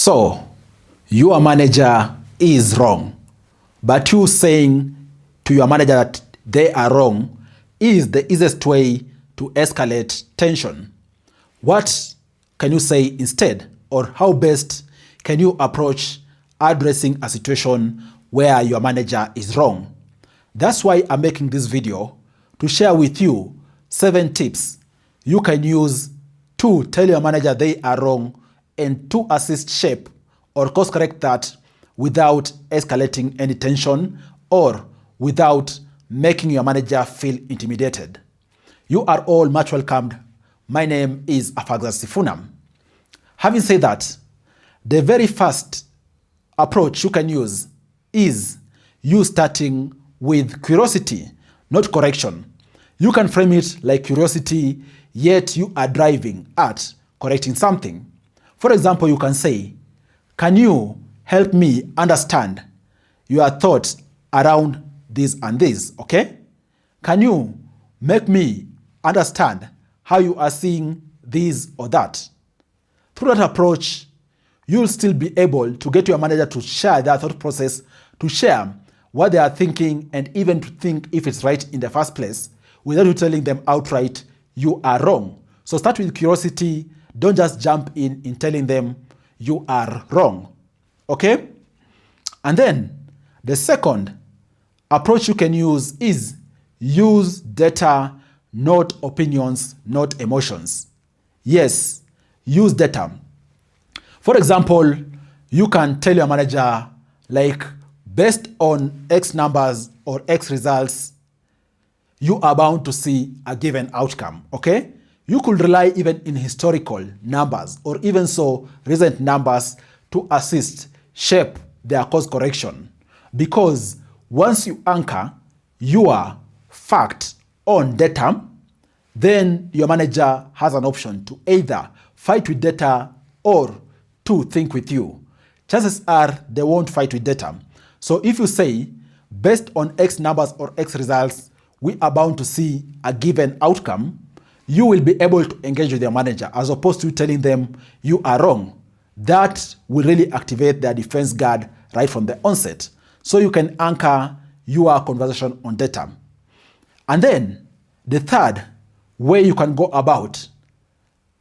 So, your manager is wrong, but you saying to your manager that they are wrong is the easiest way to escalate tension. What can you say instead, or how best can you approach addressing a situation where your manager is wrong? That's why I'm making this video, to share with you 7 tips you can use to tell your manager they are wrong and to assist shape or course correct that without escalating any tension or without making your manager feel intimidated. You are all much welcomed. My name is Afagza Sifuna. Having said that, the very first approach you can use is you starting with curiosity, not correction. You can frame it like curiosity, yet you are driving at correcting something. For example, you can say, can you help me understand your thoughts around this and this, okay? Can you make me understand how you are seeing this or that? Through that approach, you'll still be able to get your manager to share their thought process, to share what they are thinking, and even to think if it's right in the first place, without you telling them outright, you are wrong. So start with curiosity. Don't just jump in telling them you are wrong, okay? And then the second approach you can use is use data, not opinions, not emotions. Yes, use data. For example, you can tell your manager, like, based on X numbers or X results, you are bound to see a given outcome, okay? You could rely even in historical numbers or even so recent numbers to assist shape their course correction. Because once you anchor your fact on data, then your manager has an option to either fight with data or to think with you. Chances are they won't fight with data. So if you say, based on X numbers or X results, we are bound to see a given outcome, you will be able to engage with your manager as opposed to telling them you are wrong. That will really activate their defense guard right from the onset. So you can anchor your conversation on data. And then the third way you can go about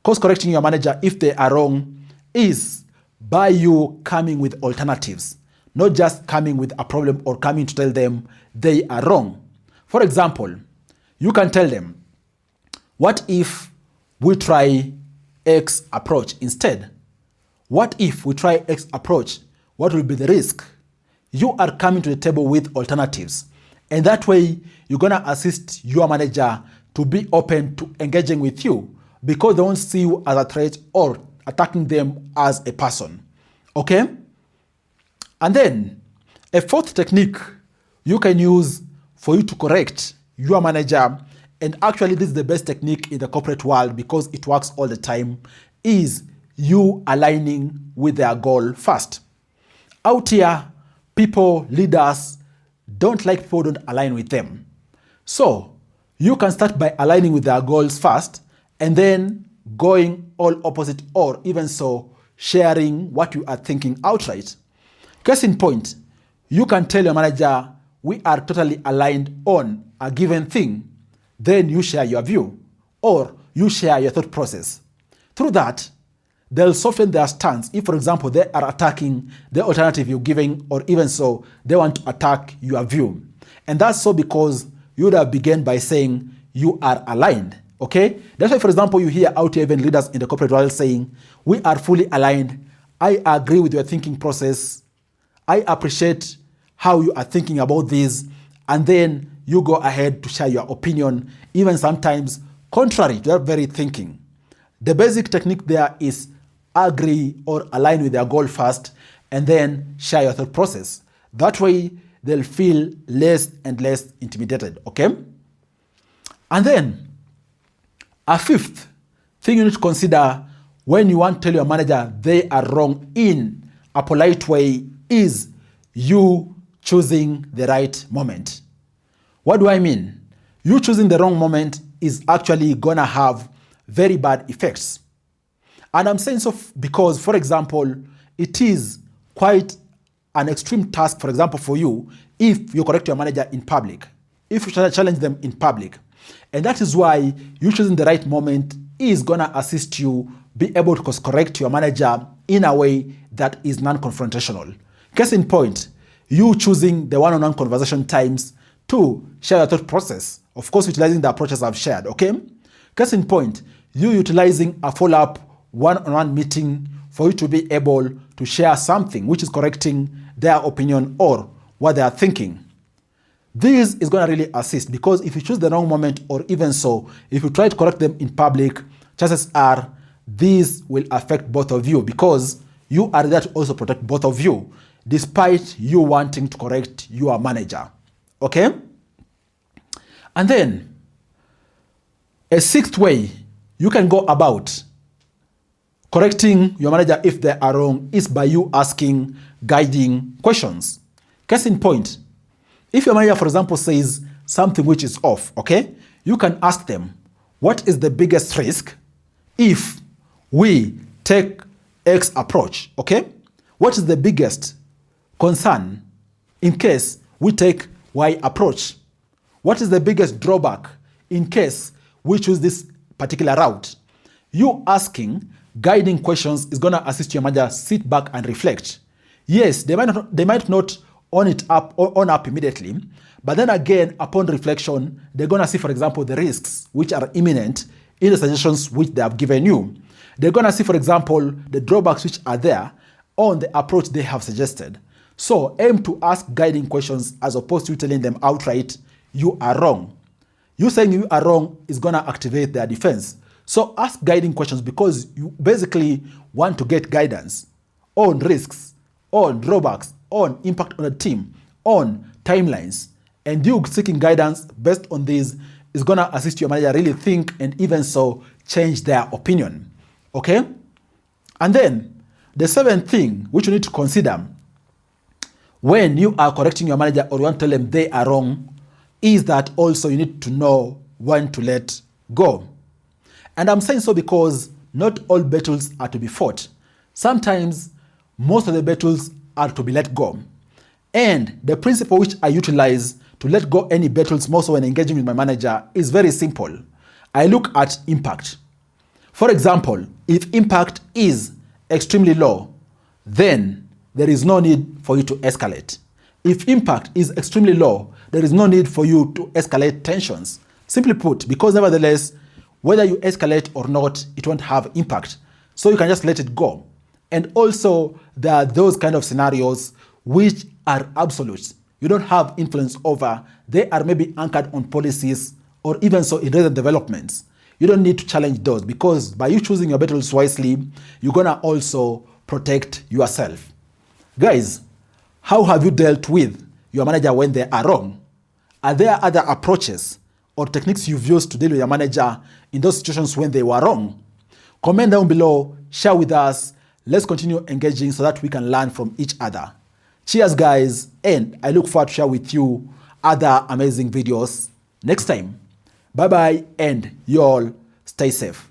course correcting your manager if they are wrong is by you coming with alternatives, not just coming with a problem or coming to tell them they are wrong. For example, you can tell them, what if we try X approach instead? What if we try X approach? What will be the risk? You are coming to the table with alternatives. And that way, you're going to assist your manager to be open to engaging with you because they won't see you as a threat or attacking them as a person. Okay? And then, a fourth technique you can use for you to correct your manager, and actually this is the best technique in the corporate world because it works all the time, is you aligning with their goal first. Out here, people, leaders, don't like people who don't align with them. So you can start by aligning with their goals first and then going all opposite or even so sharing what you are thinking outright. Case in point, you can tell your manager, we are totally aligned on a given thing. Then you share your view or you share your thought process. Through that, they'll soften their stance. If, for example, they are attacking the alternative you're giving, or even so, they want to attack your view. And that's so because you would have begun by saying you are aligned, okay? That's why, for example, you hear out here even leaders in the corporate world saying, we are fully aligned. I agree with your thinking process. I appreciate how you are thinking about this. And then you go ahead to share your opinion, even sometimes contrary to that very thinking. The basic technique there is agree or align with their goal first, and then share your thought process. That way, they'll feel less and less intimidated, okay? And then, a fifth thing you need to consider when you want to tell your manager they are wrong in a polite way is you choosing the right moment. What do I mean? You choosing the wrong moment is actually gonna have very bad effects. And I'm saying so because, for example, it is quite an extreme task, for example, for you, if you correct your manager in public, if you challenge them in public. And that is why you choosing the right moment is going to assist you be able to correct your manager in a way that is non-confrontational. Case in point, you choosing the one-on-one conversation times to share your thought process, of course utilizing the approaches I've shared, okay? Case in point, you utilizing a follow-up one-on-one meeting for you to be able to share something which is correcting their opinion or what they are thinking. This is going to really assist, because if you choose the wrong moment, or even so, if you try to correct them in public, chances are this will affect both of you, because you are there to also protect both of you, despite you wanting to correct your manager. Okay? And then, a sixth way you can go about correcting your manager if they are wrong is by you asking guiding questions. Case in point, if your manager, for example, says something which is off, okay, you can ask them, what is the biggest risk if we take X approach, okay? What is the biggest concern in case we take Y approach? What is the biggest drawback in case we choose this particular route? You asking guiding questions is going to assist your manager sit back and reflect. Yes, they might not own up immediately, but then again, upon reflection, they're going to see, for example, the risks which are imminent in the suggestions which they have given you. They're going to see, for example, the drawbacks which are there on the approach they have suggested. So aim to ask guiding questions as opposed to telling them outright, you are wrong. You saying you are wrong is going to activate their defense. So ask guiding questions because you basically want to get guidance on risks, on drawbacks, on impact on the team, on timelines. And you seeking guidance based on this is going to assist your manager really think and even so change their opinion. Okay? And then the seventh thing which you need to consider when you are correcting your manager or you want to tell them they are wrong is that also you need to know when to let go. And I'm saying so because not all battles are to be fought. Sometimes most of the battles are to be let go. And the principle which I utilize to let go any battles, more so when engaging with my manager, is very simple. I look at impact. For example, if impact is extremely low, then there is no need for you to escalate. If impact is extremely low, there is no need for you to escalate tensions. Simply put, because nevertheless, whether you escalate or not, it won't have impact. So you can just let it go. And also, there are those kind of scenarios which are absolute. You don't have influence over. They are maybe anchored on policies or even so in recent developments. You don't need to challenge those because by you choosing your battles wisely, you're going to also protect yourself. Guys, how have you dealt with your manager when they are wrong? Are there other approaches or techniques you've used to deal with your manager in those situations when they were wrong? Comment down below, share with us. Let's continue engaging so that we can learn from each other. Cheers, guys, and I look forward to share with you other amazing videos next time. Bye-bye, and you all stay safe.